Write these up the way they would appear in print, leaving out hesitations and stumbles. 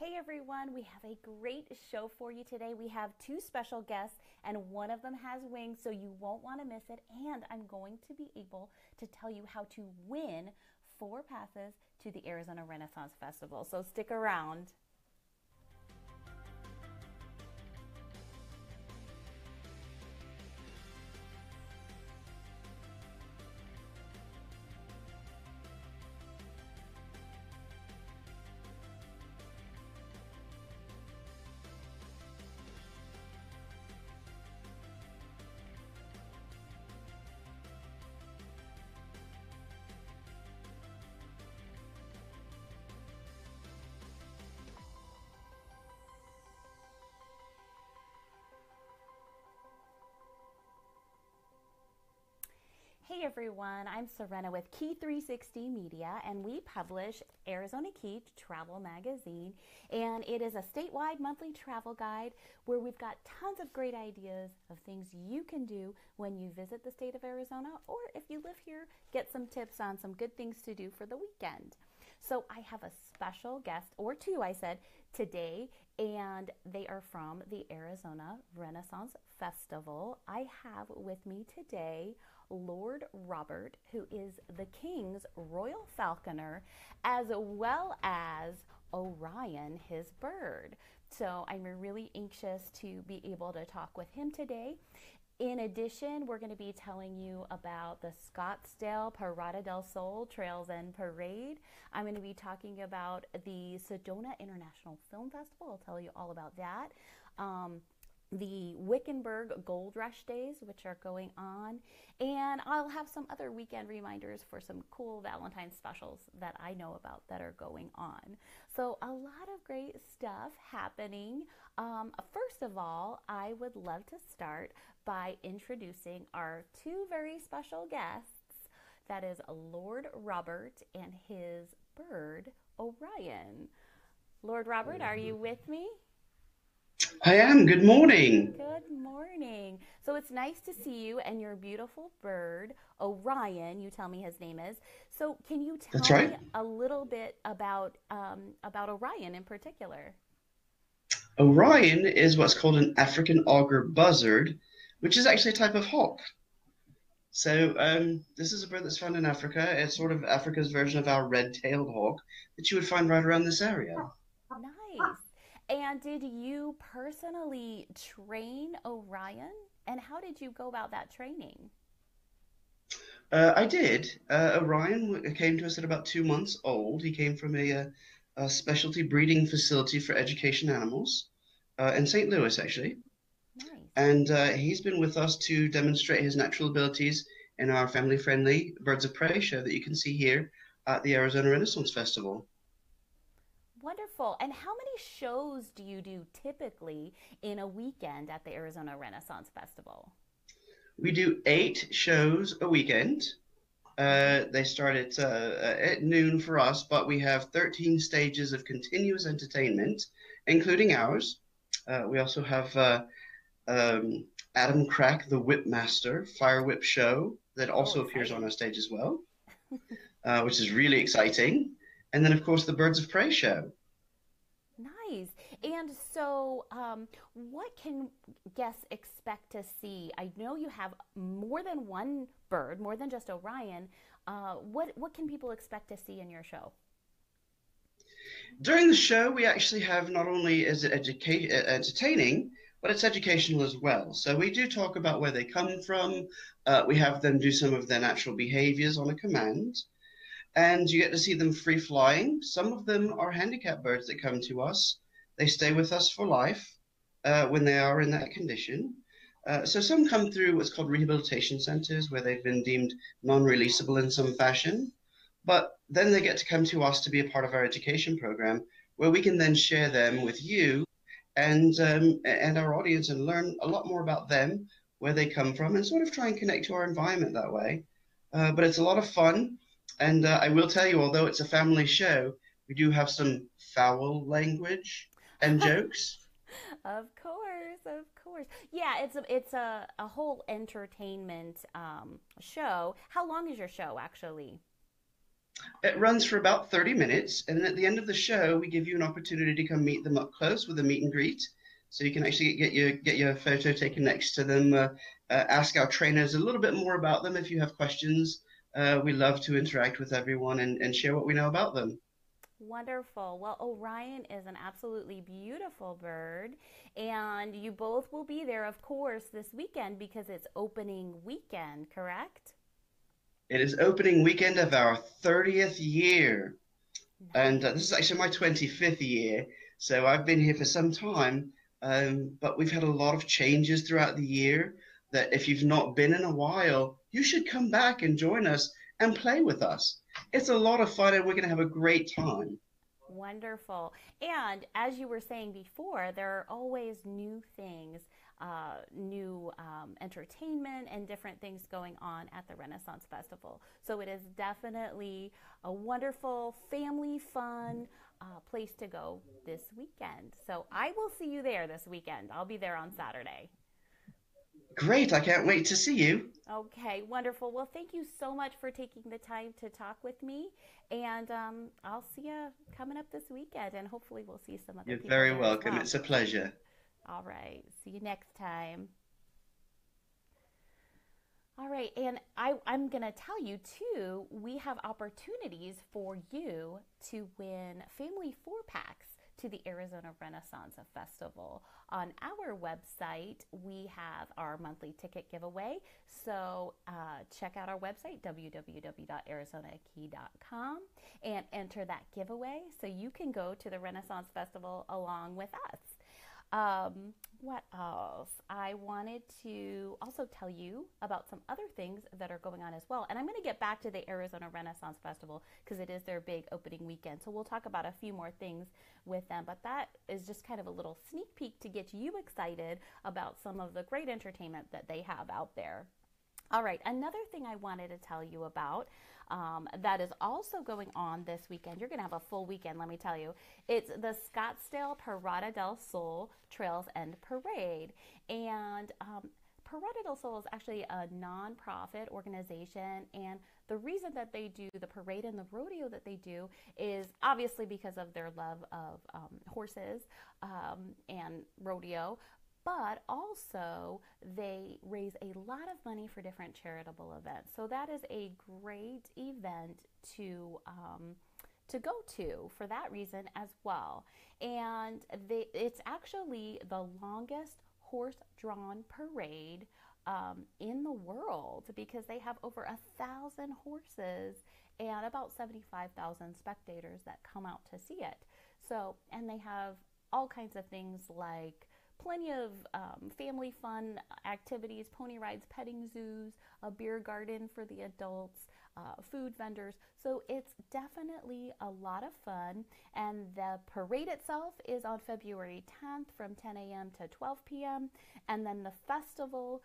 Hey everyone, we have a great show for you today. We have two special guests, and one of them has wings, so you won't want to miss it. And I'm going to be able to tell you how to win 4 passes to the Arizona Renaissance Festival. So stick around. Hey everyone, I'm Serena with Key 360 Media, and we publish Arizona Key Travel Magazine, and it is a statewide monthly travel guide where we've got tons of great ideas of things you can do when you visit the state of Arizona, or if you live here, get some tips on some good things to do for the weekend. So I have a special guest, or two I said, today, and they are from the Arizona Renaissance Festival. I have with me today Lord Robert, who is the King's Royal Falconer, as well as Orion, his bird. So I'm really anxious to be able to talk with him today. In addition, we're going to be telling you about the Scottsdale Parada del Sol Trails and Parade. I'm going to be talking about the Sedona International Film Festival. I'll tell you all about that. The Wickenburg Gold Rush Days, which are going on, and I'll have some other weekend reminders for some cool Valentine specials that I know about that are going on. So a lot of great stuff happening. First of all, I would love to start by introducing our two very special guests. That is Lord Robert and his bird, Orion. Lord Robert, are you with me? I am. Good morning. Good morning. So it's nice to see you and your beautiful bird, Orion. You tell me his name is. So can you That's tell me right. a little bit about Orion in particular? Orion is what's called an African auger buzzard, which is actually a type of hawk. So this is a bird that's found in Africa. It's sort of Africa's version of our red-tailed hawk that you would find right around this area. Nice. And did you personally train Orion? And how did you go about that training? I did. Orion came to us at about 2 months old. He came from a specialty breeding facility for education animals in St. Louis, actually. Nice. And he's been with us to demonstrate his natural abilities in our family-friendly Birds of Prey show that you can see here at the Arizona Renaissance Festival. Wonderful. And how many shows do you do typically in a weekend at the Arizona Renaissance Festival? We do 8 shows a weekend. Mm-hmm. They start at noon for us, but we have 13 stages of continuous entertainment, including ours. We also have um, Adam Crack, the Whip Master, Fire Whip Show that Oh, also appears on exciting. our stage as well, which is really exciting. And then, of course, the Birds of Prey show. Nice. And so, what can guests expect to see? I know you have more than one bird, more than just Orion. What can people expect to see in your show? During the show, we actually have not only is it entertaining, but it's educational as well. So we do talk about where they come from. We have them do some of their natural behaviors on a command, and you get to see them free flying. Some of them are handicapped birds that come to us. They stay with us for life when they are in that condition. So some come through what's called rehabilitation centers where they've been deemed non-releasable in some fashion. But then they get to come to us to be a part of our education program where we can then share them with you and our audience and learn a lot more about them, where they come from, and sort of try and connect to our environment that way. But it's a lot of fun. And I will tell you, although it's a family show, we do have some foul language and jokes. Of course, of course. Yeah, it's a whole entertainment show. How long is your show actually? It runs for about 30 minutes, and then at the end of the show, we give you an opportunity to come meet them up close with a meet and greet. So you can actually get your photo taken next to them. Ask our trainers a little bit more about them if you have questions. We love to interact with everyone and share what we know about them. Wonderful. Well, Orion is an absolutely beautiful bird, and you both will be there, of course, this weekend because it's opening weekend, correct? It is opening weekend of our 30th year. And this is Nice. actually my 25th year. So I've been here for some time, but we've had a lot of changes throughout the year that if you've not been in a while, you should come back and join us and play with us. It's a lot of fun and we're going to have a great time. Wonderful. And as you were saying before, there are always new things, new entertainment, and different things going on at the Renaissance Festival. So it is definitely a wonderful, family fun place to go this weekend. So I will see you there this weekend. I'll be there on Saturday. Great. I can't wait to see you. Okay, wonderful. Well, thank you so much for taking the time to talk with me. And I'll see you coming up this weekend. And hopefully, we'll see some other You're people very there as welcome. well. It's a pleasure. All right. See you next time. All right. And I'm going to tell you, too, we have opportunities for you to win family four packs to the Arizona Renaissance Festival. On our website, we have our monthly ticket giveaway. So check out our website, www.arizonakey.com, and enter that giveaway so you can go to the Renaissance Festival along with us. What else? I wanted to also tell you about some other things that are going on as well. And I'm going to get back to the Arizona Renaissance Festival because it is their big opening weekend. So we'll talk about a few more things with them. But that is just kind of a little sneak peek to get you excited about some of the great entertainment that they have out there. All right, another thing I wanted to tell you about that is also going on this weekend. You're going to have a full weekend, let me tell you. It's the Scottsdale Parada del Sol Trails and Parade. And Parada del Sol is actually a nonprofit organization, and the reason that they do the parade and the rodeo that they do is obviously because of their love of horses and rodeo, but also they raise a lot of money for different charitable events. So that is a great event to go to for that reason as well. And it's actually the longest horse-drawn parade in the world because they have over 1,000 horses and about 75,000 spectators that come out to see it. So, and they have all kinds of things like plenty of family fun activities, pony rides, petting zoos, a beer garden for the adults, food vendors. So it's definitely a lot of fun. And the parade itself is on February 10th from 10 a.m. to 12 p.m. And then the festival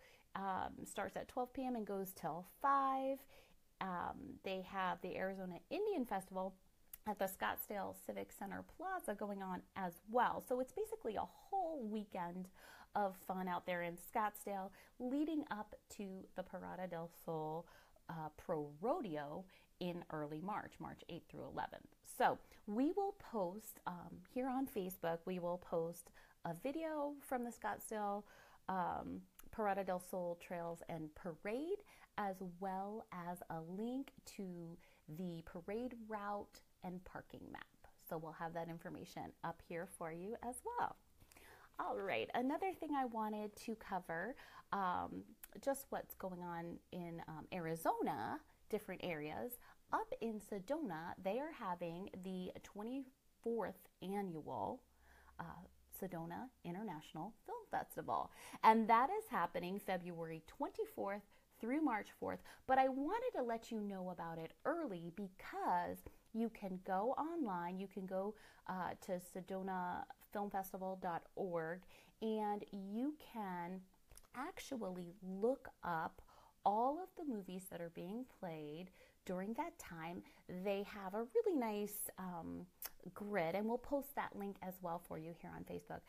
starts at 12 p.m. and goes till 5. They have the Arizona Indian Festival at the Scottsdale Civic Center Plaza going on as well. So it's basically a whole weekend of fun out there in Scottsdale leading up to the Parada del Sol Pro Rodeo in early March, March 8th through 11th. So we will post here on Facebook, we will post a video from the Scottsdale Parada del Sol Trails and Parade, as well as a link to the parade route and parking map. So we'll have that information up here for you as well. All right, another thing I wanted to cover, just what's going on in Arizona, different areas. Up in Sedona, they are having the 24th annual uh, Sedona International Film Festival. And that is happening February 24th through March 4th. But I wanted to let you know about it early because you can go online, you can go to sedonafilmfestival.org, and you can actually look up all of the movies that are being played during that time. They have a really nice grid, and we'll post that link as well for you here on Facebook.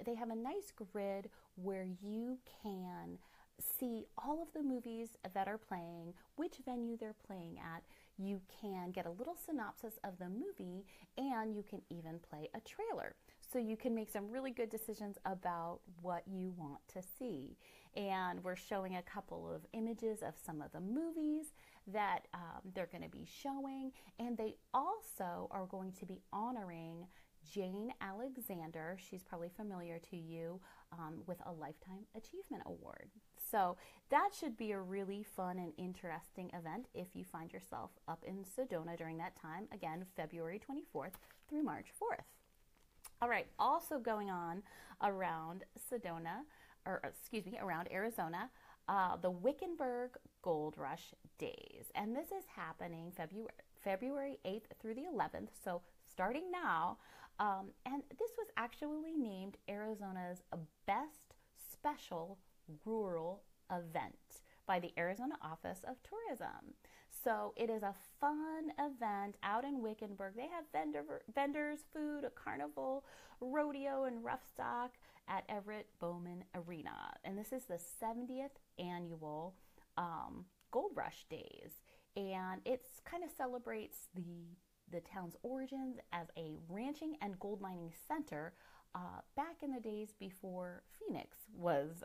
They have a nice grid where you can see all of the movies that are playing, which venue they're playing at. You can get a little synopsis of the movie, and you can even play a trailer. So you can make some really good decisions about what you want to see. And we're showing a couple of images of some of the movies that they're going to be showing. And they also are going to be honoring Jane Alexander. She's probably familiar to you with a Lifetime Achievement Award. So that should be a really fun and interesting event if you find yourself up in Sedona during that time. Again, February 24th through March 4th. All right, also going on around Sedona, or excuse me, around Arizona, the Wickenburg Gold Rush Days. And this is happening February 8th through the 11th, so starting now. And this was actually named Arizona's best special rural event by the Arizona Office of Tourism. So it is a fun event out in Wickenburg. They have vendors, food, a carnival, rodeo, and rough stock at Everett Bowman Arena. And this is the 70th annual Gold Rush Days. And it kind of celebrates the town's origins as a ranching and gold mining center back in the days before Phoenix was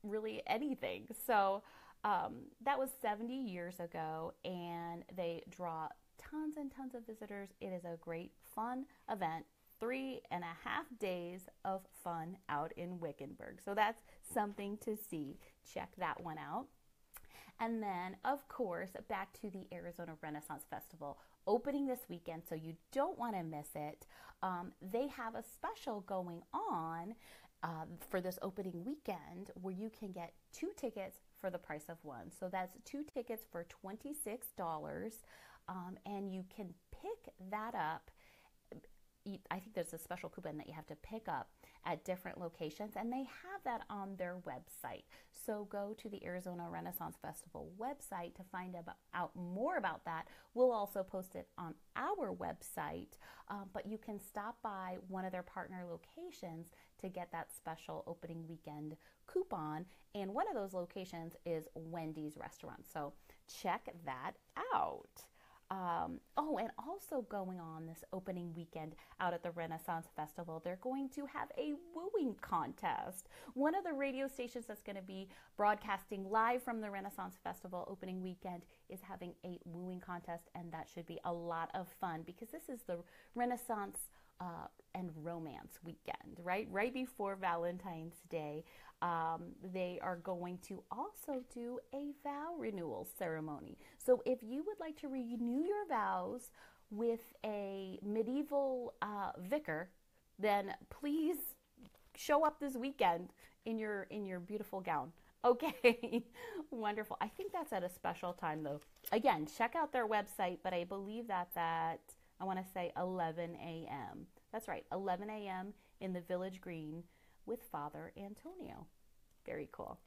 really anything. So that was 70 years ago, and they draw tons and tons of visitors. It is a great, fun event. 3.5 days of fun out in Wickenburg. So that's something to see. Check that one out. And then, of course, back to the Arizona Renaissance Festival, opening this weekend, so you don't want to miss it. They have a special going on for this opening weekend where you can get 2 tickets for the price of 1. So that's 2 tickets for $26, and you can pick that up. I think there's a special coupon that you have to pick up at different locations, and they have that on their website. So go to the Arizona Renaissance Festival website to find out more about that. We'll also post it on our website, but you can stop by one of their partner locations to get that special opening weekend coupon, and one of those locations is Wendy's Restaurant. So check that out. And also going on this opening weekend out at the Renaissance Festival, they're going to have a wooing contest. One of the radio stations that's going to be broadcasting live from the Renaissance Festival opening weekend is having a wooing contest, and that should be a lot of fun because this is the Renaissance and romance weekend, right before Valentine's Day. They are going to also do a vow renewal ceremony. So if you would like to renew your vows with a medieval vicar, then please show up this weekend in your beautiful gown. Okay, wonderful. I think that's at a special time though. Again, check out their website, but I believe that's at, I want to say 11 a.m. That's right, 11 a.m. in the Village Green with Father Antonio. Very cool.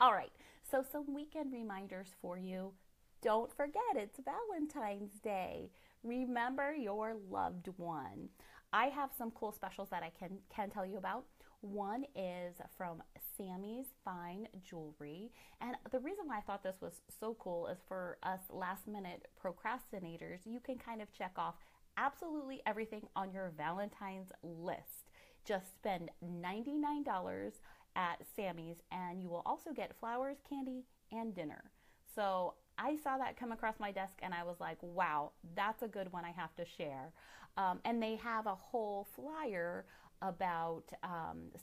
All right, so some weekend reminders for you. Don't forget, it's Valentine's Day. Remember your loved one. I have some cool specials that I can tell you about. One is from Sammy's Fine Jewelry. And the reason why I thought this was so cool is for us last-minute procrastinators, you can kind of check off absolutely everything on your Valentine's list. Just spend $99 at Sammy's, and you will also get flowers, candy, and dinner. So I saw that come across my desk, and I was like, wow, that's a good one I have to share. And they have a whole flyer about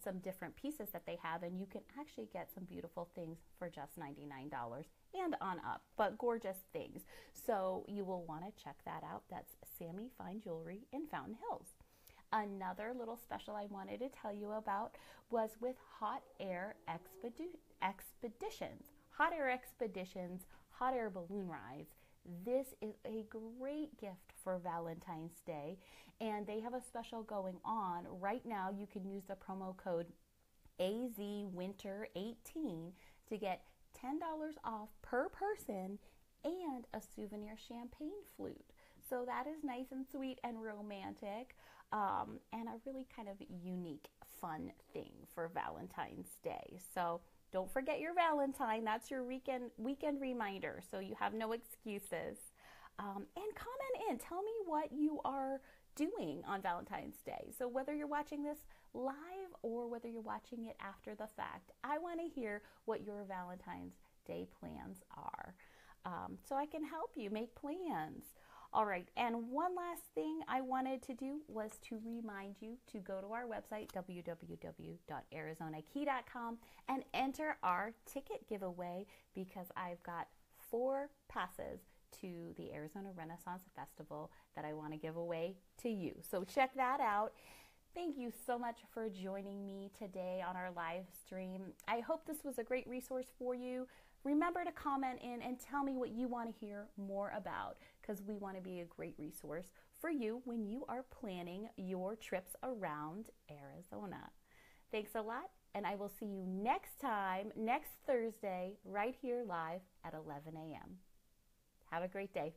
some different pieces that they have, and you can actually get some beautiful things for just $99 and on up, but gorgeous things. So you will want to check that out. That's Sammy Fine Jewelry in Fountain Hills. Another little special I wanted to tell you about was with Hot Air Expeditions. Hot Air Expeditions, hot air balloon rides. This is a great gift for Valentine's Day, and they have a special going on. Right now, you can use the promo code AZWinter18 to get $10 off per person and a souvenir champagne flute. So that is nice and sweet and romantic, and a really kind of unique, fun thing for Valentine's Day. So Don't forget your Valentine. That's your weekend reminder, so you have no excuses. And comment in. Tell me what you are doing on Valentine's Day. So whether you're watching this live or whether you're watching it after the fact, I want to hear what your Valentine's Day plans are, so I can help you make plans. All right, and one last thing I wanted to do was to remind you to go to our website, www.arizonakey.com, and enter our ticket giveaway, because I've got 4 passes to the Arizona Renaissance Festival that I want to give away to you. So check that out. Thank you so much for joining me today on our live stream. I hope this was a great resource for you. Remember to comment in and tell me what you want to hear more about, because we want to be a great resource for you when you are planning your trips around Arizona. Thanks a lot, and I will see you next time, next Thursday, right here live at 11 a.m. Have a great day.